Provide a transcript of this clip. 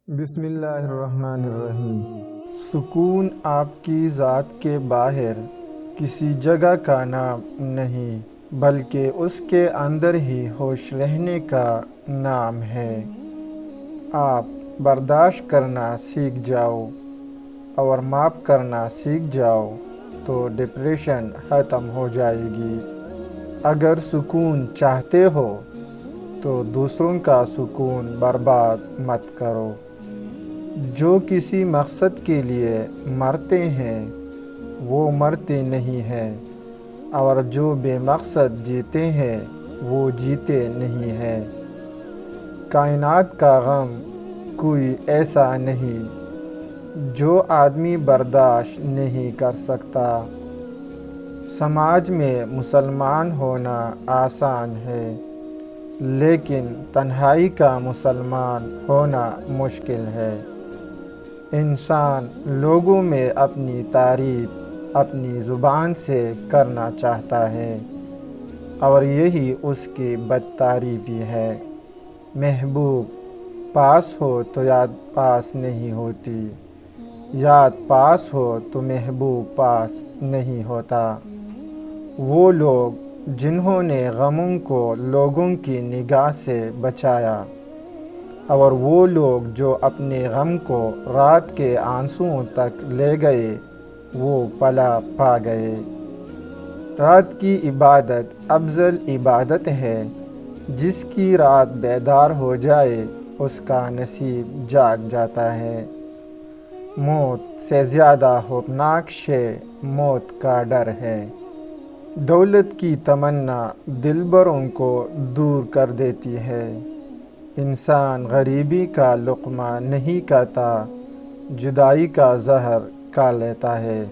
بسم اللہ الرحمن الرحیم۔ سکون آپ کی ذات کے باہر کسی جگہ کا نام نہیں، بلکہ اس کے اندر ہی ہوش رہنے کا نام ہے۔ آپ برداشت کرنا سیکھ جاؤ اور معاف کرنا سیکھ جاؤ تو ڈپریشن ختم ہو جائے گی۔ اگر سکون چاہتے ہو تو دوسروں کا سکون برباد مت کرو۔ جو کسی مقصد کے لیے مرتے ہیں وہ مرتے نہیں ہیں، اور جو بے مقصد جیتے ہیں وہ جیتے نہیں ہیں۔ کائنات کا غم کوئی ایسا نہیں جو آدمی برداشت نہیں کر سکتا۔ سماج میں مسلمان ہونا آسان ہے، لیکن تنہائی کا مسلمان ہونا مشکل ہے۔ انسان لوگوں میں اپنی تعریف اپنی زبان سے کرنا چاہتا ہے، اور یہی اس کی بد تعریفی ہے۔ محبوب پاس ہو تو یاد پاس نہیں ہوتی، یاد پاس ہو تو محبوب پاس نہیں ہوتا۔ وہ لوگ جنہوں نے غموں کو لوگوں کی نگاہ سے بچایا، اور وہ لوگ جو اپنے غم کو رات کے آنسوؤں تک لے گئے، وہ پلا پا گئے۔ رات کی عبادت افضل عبادت ہے۔ جس کی رات بیدار ہو جائے اس کا نصیب جاگ جاتا ہے۔ موت سے زیادہ خوفناک شے موت کا ڈر ہے۔ دولت کی تمنا دلبروں کو دور کر دیتی ہے۔ انسان غریبی کا لقمہ نہیں کھاتا، جدائی کا زہر کھا لیتا ہے۔